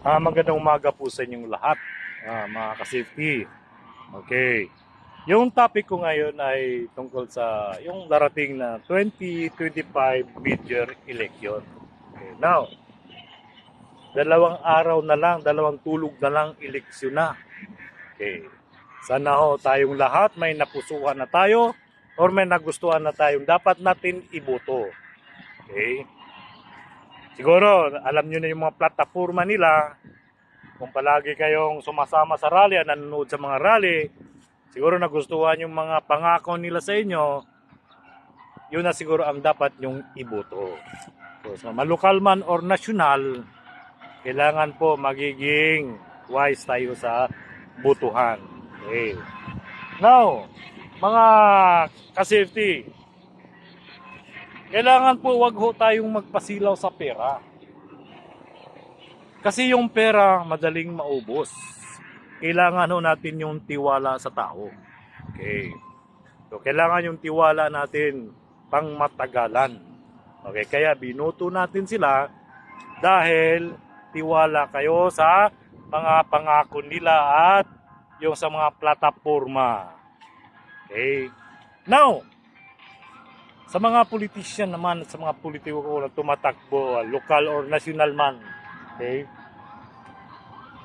Magandang umaga po sa inyong lahat, mga ka-safety. Okay. Yung topic ko ngayon ay tungkol sa yung darating na 2025 mid-year election. Okay. Now, dalawang araw na lang, dalawang tulog na lang eleksyon na. Okay. Sana ho tayong lahat may napusuhan na tayo or may nagustuhan na tayong dapat natin iboto. Okay. Siguro, alam nyo na yung mga plataforma nila. Kung palagi kayong sumasama sa rally at nanonood sa mga rally, siguro nagustuhan yung mga pangako nila sa inyo, yun na siguro ang dapat yung iboto. So, malokal man or nasyonal, kailangan po magiging wise tayo sa botohan. Okay. Now, mga ka-safety, kailangan po wag ho tayong magpasilaw sa pera. Kasi yung pera madaling maubos. Kailangan ho natin yung tiwala sa tao. Okay. So kailangan yung tiwala natin pang matagalan. Okay, kaya binoto natin sila dahil tiwala kayo sa mga pangako nila at yung sa mga plataforma. Okay. Now, sa mga politician naman, sa mga politiko na tumatakbo, lokal or national man, okay?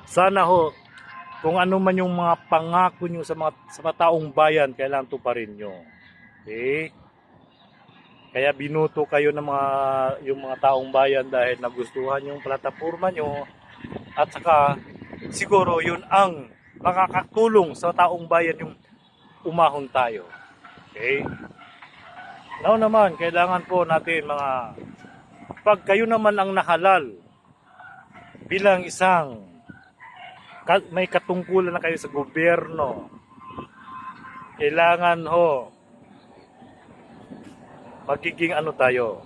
Sana ho, kung ano man yung mga pangako nyo sa mga taong bayan, kailangan tuparin nyo. Okay? Kaya binuto kayo ng yung mga taong bayan dahil nagustuhan yung plataforma nyo at saka siguro yun ang makakatulong sa taong bayan yung umahon tayo. Okay? Now naman, kailangan po natin pag kayo naman ang nahalal bilang isang may katungkulan na kayo sa gobyerno, kailangan ho magiging ano tayo,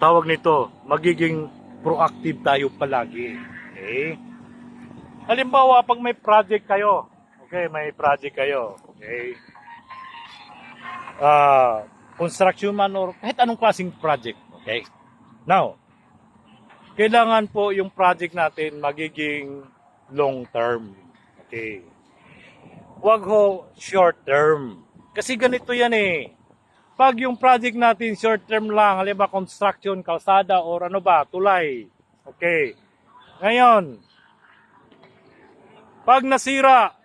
tawag nito, magiging proactive tayo palagi. Okay? Halimbawa, pag may project kayo, okay, construction man or kahit anong klaseng project. Okay? Now, kailangan po yung project natin magiging long term. Okay? Huwag ho short term. Kasi ganito yan eh. Pag yung project natin short term lang, halimbawa construction, kalsada or tulay. Okay? Ngayon, pag nasira,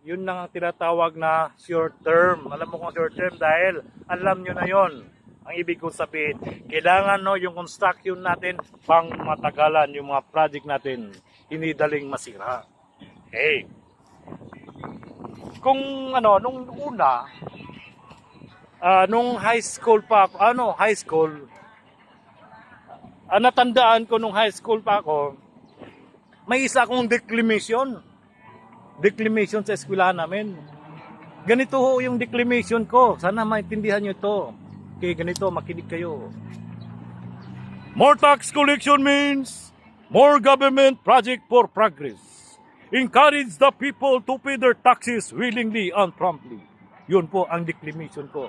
yun lang ang tinatawag na short term. Alam mo kung short term dahil alam nyo na yon. Ang ibig kong sabihin, kailangan yung construction natin pang matagalan, yung mga project natin, hindi daling masira. Okay. Kung nung una, nung high school pa ako, natandaan ko nung high school pa ako, may isa akong declamation sa eskwelahan namin. Ganito ho yung declamation ko. Sana maintindihan nyo ito. Okay, ganito, makinig kayo. More tax collection means more government project for progress. Encourage the people to pay their taxes willingly and promptly. Yun po ang declamation ko.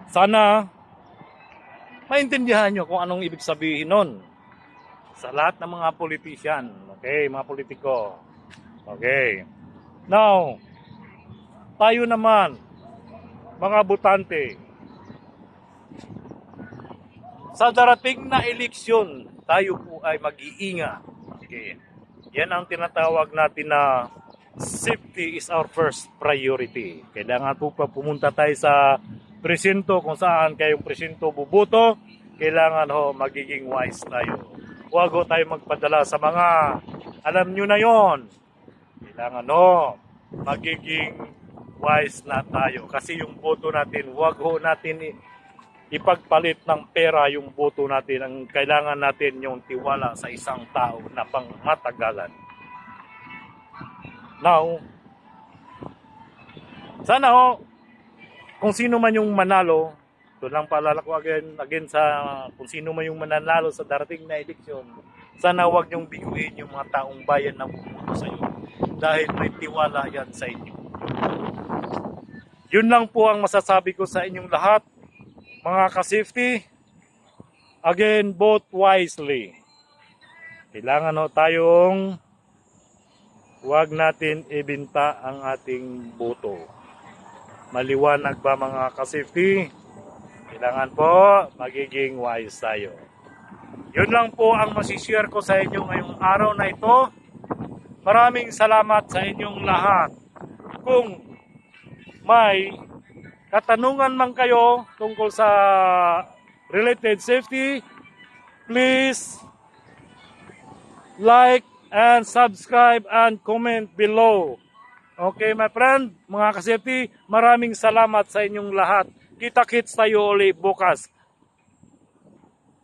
Sana maintindihan nyo kung anong ibig sabihin nun. Sa lahat ng mga politician. Okay, mga politiko. Okay. Now, tayo naman, mga botante, sa darating na eleksyon, tayo po ay mag-iingat. Okay. Yan ang tinatawag natin na safety is our first priority. Kailangan po pa pumunta tayo sa presinto, kung saan kayong presinto buboto, kailangan magiging wise tayo. Huwag tayo magpadala sa mga, alam nyo na yon. Kailangan magiging wise na tayo. Kasi yung boto natin, huwag natin ipagpalit ng pera yung boto natin. Ang kailangan natin yung tiwala sa isang tao na pang matagalan. Now, sana kung sino man yung manalo, ito lang paalala ko again sa kung sino man yung mananalo sa darating na eleksyon, sana huwag niyong biguin yung mga taong bayan na bumoto sa iyo. Dahil may tiwala yan sa inyo. Yun lang po ang masasabi ko sa inyong lahat, mga ka-safety. Again, vote wisely. Kailangan tayong huwag natin ibinta ang ating boto. Maliwanag ba mga ka-safety? Kailangan po magiging wise tayo. Yun lang po ang masishare ko sa inyo ngayong araw na ito. Maraming salamat sa inyong lahat. Kung may katanungan man kayo tungkol sa related safety, please like and subscribe and comment below. Okay, my friend, mga ka-safety, maraming salamat sa inyong lahat. Kita-kits tayo ulit bukas.